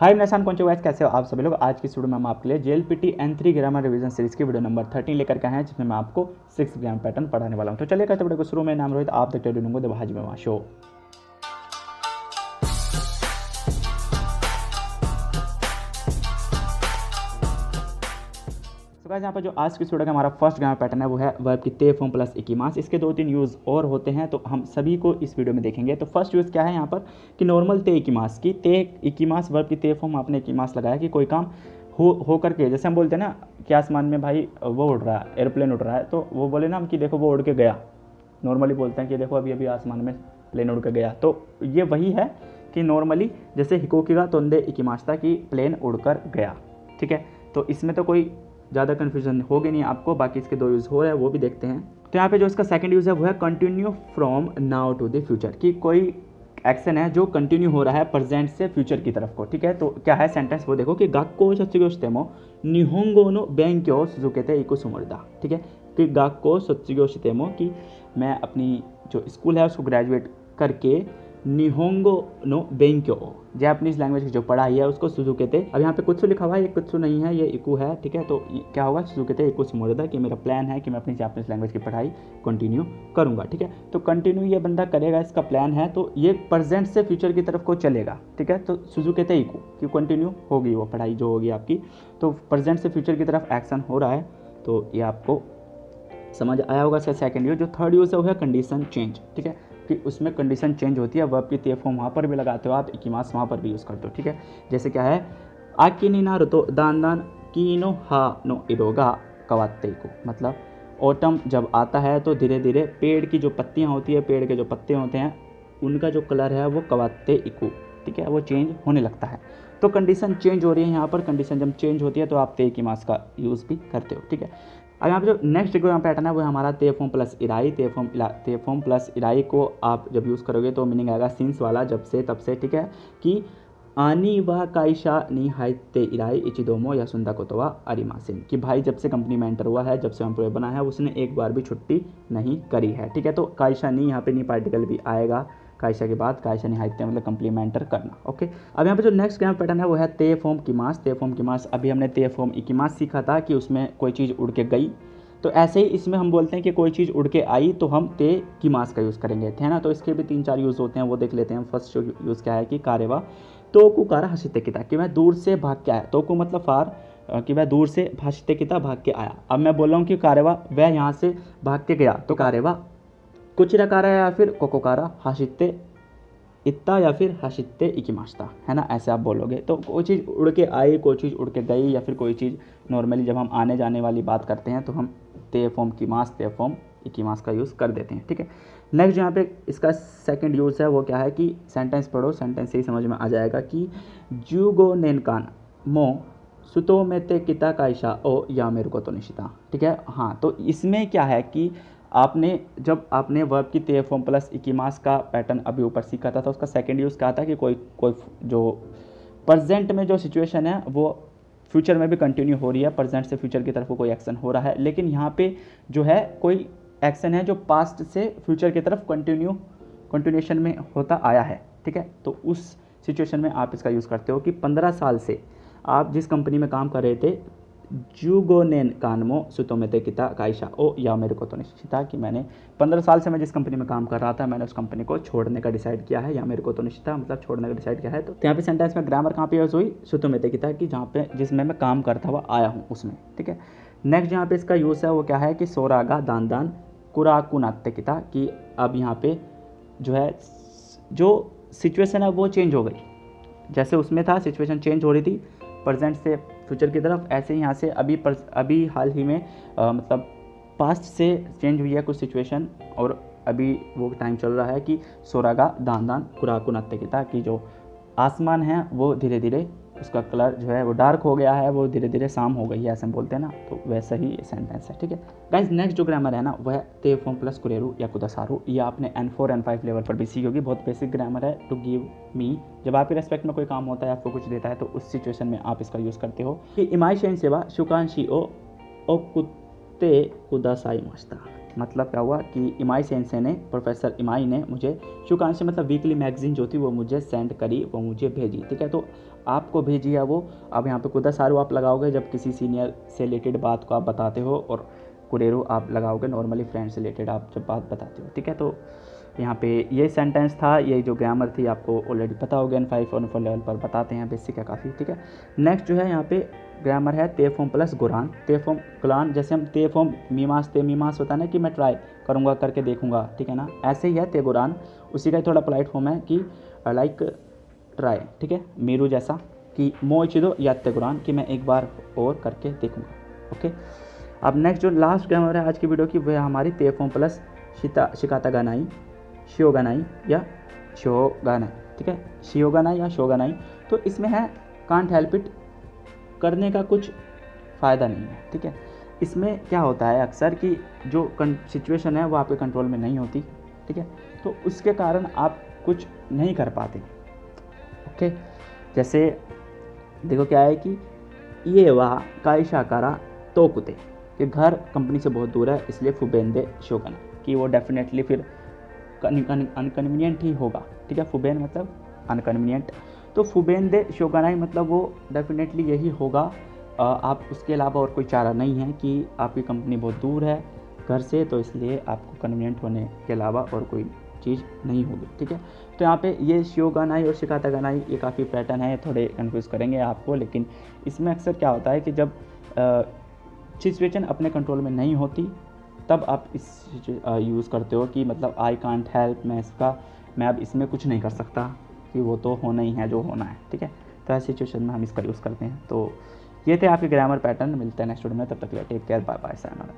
हाय मेरा कौन गाइस, कैसे हो आप सभी लोग। आज की वीडियो में हम आपके लिए JLPT N3 grammar revision series की वीडियो नंबर 13 लेकर के आए हैं, जिसमें मैं आपको 6 ग्रामर पैटर्न पढ़ाने वाला हूं। तो चलिए करते वीडियो को शुरू में। नाम रोहित, आप देखते हो द भाजी में शो। तो गाइस यहाँ पर जो आज की वीडियो का हमारा फर्स्ट ग्रामर पैटर्न है वो है वर्ब की ते फॉर्म प्लस इकीमास। इसके 2-3 यूज़ और होते हैं तो हम सभी को इस वीडियो में देखेंगे। तो फर्स्ट यूज़ क्या है यहाँ पर कि नॉर्मल ते इकीमास की ते इकीमास वर्ब की ते फॉर्म आपने इकीमास लगाया कि कोई काम हो करके, जैसे हम बोलते हैं ना कि आसमान में भाई वो उड़ रहा है, एयरप्लेन उड़ रहा है, तो वो बोले ना हम कि देखो वो उड़ के गया। नॉर्मली बोलते हैं कि देखो अभी अभी आसमान में प्लेन उड़ के गया। तो ये वही है कि नॉर्मली जैसे हिकोकीगा तोंदे इकीमास्ता की प्लेन उड़कर गया। ठीक है, तो इसमें तो कोई ज़्यादा कन्फ्यूजन होगी नहीं आपको। बाकी इसके 2 यूज़ हो रहे हैं वो भी देखते हैं। तो यहाँ पे जो इसका सेकंड यूज़ है वो है continue from now to the future, कि कोई एक्शन है जो कंटिन्यू हो रहा है प्रेजेंट से फ्यूचर की तरफ को। ठीक है, तो क्या है सेंटेंस वो देखो कि गाक्को सत्सुगो शितेमो निहोंगो नो बेंक्यो सुजुकेते इको सुमरदा। ठीक है, कि गाक्को सत्सुगो शितेमो कि मैं अपनी जो स्कूल है उसको ग्रेजुएट करके निहोंगो नो बेंक्यो जापानीज लैंग्वेज की जो पढ़ाई है उसको सुजुकेते। अब यहाँ पे कुत्सु लिखा हुआ है, ये कुत्सु नहीं है, ये इकू है। ठीक है, तो क्या होगा सुजुकेते इको सुमोरदा, कि मेरा प्लान है कि मैं अपनी जापानीज लैंग्वेज की पढ़ाई कंटिन्यू करूँगा। ठीक है, तो कंटिन्यू ये बंदा करेगा, इसका प्लान है, तो ये प्रेजेंट से फ्यूचर की तरफ को चलेगा। ठीक है, तो सुजुकेते इको कि कंटिन्यू होगी वो पढ़ाई जो होगी आपकी, तो प्रेजेंट से फ्यूचर की तरफ एक्शन हो रहा है। तो ये आपको समझ आया होगा। इसका सेकंड यूज जो थर्ड यूज है वो है कंडीशन चेंज। ठीक है, कि उसमें कंडीशन चेंज होती है, वर्ब की ते फॉर्म वहाँ पर भी लगाते हो आप, इकीमास वहाँ पर भी यूज़ करते हो। ठीक है, जैसे क्या है आकिनी ना रुतो दान दान कीनो हा नो इरोगा कवाते को, मतलब ऑटम जब आता है तो धीरे धीरे पेड़ की जो पत्तियाँ होती है, पेड़ के जो पत्ते होते हैं उनका जो कलर है वो कवाते इको, ठीक है, वो चेंज होने लगता है। तो कंडीशन चेंज हो रही है यहाँ पर। कंडीशन जब चेंज होती है तो आप ते इकीमास का यूज़ भी करते हो। ठीक है, अब यहाँ पे जो नेक्स्ट जो पैटर्न है वो हमारा ते फॉर्म प्लस इराई। ते फॉर्म प्लस इराई को आप जब यूज़ करोगे तो मीनिंग आएगा सिंस वाला, जब से तब से। ठीक है, कि आनी व काइशा नी हाइते इराई इचिदोमो या सुंदा कोतोवा अरिमासिन, कि भाई जब से कंपनी में एंटर हुआ है, जब से एम्प्लॉय बना है, उसने एक बार भी छुट्टी नहीं करी है। ठीक है, तो काइशा नी यहाँ पे नी पार्टिकल भी आएगा काइशा के बाद, काइशा नहीं हाइते मतलब कंप्लीमेंटर करना। ओके, अब यहाँ पे जो नेक्स्ट ग्रामर पैटर्न है वो है ते फॉर्म किमास। ते फॉर्म किमास अभी हमने ते फॉर्म इकीमास सीखा था कि उसमें कोई चीज़ उड़ के गई, तो ऐसे ही इसमें हम बोलते हैं कि कोई चीज़ उड़ के आई तो हम ते किमास का यूज़ करेंगे, है ना। तो इसके भी 3-4 यूज़ होते हैं, वो देख लेते हैं। फर्स्ट यूज़ क्या है कि कारेवा तो को कारा हसीते किता, कि मैं दूर से भाग के आया। तो को मतलब फार, कि वह दूर से भाषते किता भाग के आया। अब मैं बोल रहा हूँ कि कारेवा वह यहाँ से भाग के गया, तो कारेवा कुछ रकारा या फिर कोकोकारा हाशिते इत्ता या फिर हाशिते इकीमास्ता, है ना, ऐसे आप बोलोगे। तो कोई चीज़ उड़ के आई, कोई चीज़ उड़ के गई, या फिर कोई चीज़ नॉर्मली जब हम आने जाने वाली बात करते हैं तो हम ते फॉर्म किमास ते फॉर्म इकीमास का यूज़ कर देते हैं। ठीक है, नेक्स्ट यहाँ पे इसका सेकंड यूज़ है वो क्या है कि सेंटेंस पढ़ो, सेंटेंस से ही समझ में आ जाएगा कि जूगो नेनकान मो सुतो में ते किता काइशा ओ या मेरे को तो निशिता। ठीक है, हाँ, तो इसमें क्या है कि जब आपने वर्ब की ते फॉर्म प्लस इकीमास का पैटर्न अभी ऊपर सीखा था, तो उसका सेकंड यूज़ क्या था कि कोई जो प्रेजेंट में जो सिचुएशन है वो फ्यूचर में भी कंटिन्यू हो रही है, प्रेजेंट से फ्यूचर की तरफ कोई एक्शन हो रहा है, लेकिन यहाँ पे जो है कोई एक्शन है जो पास्ट से फ्यूचर की तरफ कंटिन्यूएशन में होता आया है। ठीक है, तो उस सिचुएशन में आप इसका यूज़ करते हो कि 15 साल से आप जिस कंपनी में काम कर रहे थे, जूगोनेन कानमो सुतोमेते किता काइशा ओ या मेरे को तो निश्चिता, कि मैंने 15 साल से मैं जिस कंपनी में काम कर रहा था मैंने उस कंपनी को छोड़ने का डिसाइड किया है, या मेरे को तो निश्चिता मतलब छोड़ने का डिसाइड किया है। तो यहाँ पे सेंटेंस में ग्रामर कहाँ पे यूज़ हुई, सुतोमेते किता, कि जहाँ पे जिसमें मैं काम करता हुआ आया हूँ उसमें। ठीक है, नेक्स्ट यहाँ पे इसका यूज़ है वो क्या है कि सोरागा दान दान कुराकू नाते किता, कि अब यहाँ पे जो है जो सिचुएशन है वो चेंज हो गई। जैसे उसमें था सिचुएशन चेंज हो रही थी प्रेजेंट से फ्यूचर की तरफ, ऐसे ही यहाँ से अभी हाल ही में मतलब पास्ट से चेंज हुई है कुछ सिचुएशन, और अभी वो टाइम चल रहा है कि सोरागा दान दान कुराकू नाते किता, कि जो आसमान है वो धीरे धीरे उसका कलर जो है वो डार्क हो गया है, वो धीरे धीरे शाम हो गई है, ऐसे हम बोलते हैं ना, तो वैसा ही सेंटेंस है। ठीक है गाइस, नेक्स्ट जो ग्रामर है ना वह ते फॉर्म प्लस कुरेरू या कुदासारू। ये आपने N4 N5 लेवल पर भी सीखी होगी, बहुत बेसिक ग्रामर है। टू गिव मी, जब आपके रेस्पेक्ट में कोई काम होता है, आपको कुछ देता है, तो उस सिचुएशन में आप इसका यूज़ करते हो कि इमाई शेन सेवा शुकांशी ओ कुत्ते कुदासाई मास्ता। मतलब क्या हुआ कि इमाई सेंसे ने, प्रोफेसर इमाई ने मुझे शुकांशी मतलब वीकली मैगजीन जो थी वो मुझे सेंड करी, वो मुझे भेजी। ठीक है, तो आपको भेजी है वो, अब यहाँ पे कुदासारू आप लगाओगे जब किसी सीनियर से रिलेटेड बात को आप बताते हो, और कुरेरू आप लगाओगे नॉर्मली फ्रेंड से रिलेटेड आप जब बात बताते हो, ठीक है। तो यहाँ पे ये सेंटेंस था, ये जो ग्रामर थी आपको ऑलरेडी पता होगा, N5 और N4 लेवल पर बताते हैं, बेसिक है काफ़ी, ठीक है। नेक्स्ट जो है यहाँ पे ग्रामर है ते फॉर्म प्लस गुरान। ते फॉर्म गुलान, जैसे हम ते फॉर्म मीमांस ते मीमांस होता है ना कि मैं ट्राई करूँगा करके देखूँगा, ठीक है ना, ऐसे ही है ते गुरान, उसी का थोड़ा पोलाइट फॉर्म है कि लाइक ट्राई, ठीक है। मीरू जैसा कि मोइचिदो या ते गुरान कि मैं एक बार और करके देखूँगा, ओके। अब नेक्स्ट जो लास्ट ग्रामर है आज की वीडियो की वह हमारी ते फॉर्म प्लस शिकाता गानाई, शियोगानाई या शोगानाई, ठीक है, शियोगानाई या शोगानाई। तो इसमें है कांट हेल्प इट, करने का कुछ फ़ायदा नहीं है, ठीक है। इसमें क्या होता है अक्सर कि जो सिचुएशन है वो आपके कंट्रोल में नहीं होती, ठीक है, तो उसके कारण आप कुछ नहीं कर पाते, ओके। जैसे देखो क्या है कि ये वाह काई शाकारा तो कुते, कि घर कंपनी से बहुत दूर है इसलिए फुबेंदे शोगन, कि वो डेफिनेटली फिर अनकन्वीनियंट ही होगा, ठीक है। फुबेन मतलब अनकन्वीनियंट, तो फुबेंदे शोगानाई मतलब वो डेफिनेटली यही होगा। आप उसके अलावा और कोई चारा नहीं है कि आपकी कंपनी बहुत दूर है घर से, तो इसलिए आपको कन्वीनियंट होने के अलावा और कोई चीज़ नहीं होगी, ठीक है। तो यहाँ पे ये शियोगानाई और शिकाता गानाई ये काफ़ी पैटर्न है, थोड़े कन्फ्यूज़ करेंगे आपको, लेकिन इसमें अक्सर क्या होता है कि जब सिचुएशन अपने कंट्रोल में नहीं होती तब आप इस यूज़ करते हो कि मतलब आई कांट हेल्प, मैं अब इसमें कुछ नहीं कर सकता, कि वो तो होना ही है जो होना है, ठीक है। तो ऐसी सिचुएशन में हम इसका यूज़ करते हैं। तो ये थे आपके ग्रामर पैटर्न, मिलते हैं नेक्स्ट वीडियो में, तब तक take care, bye bye, sayonara.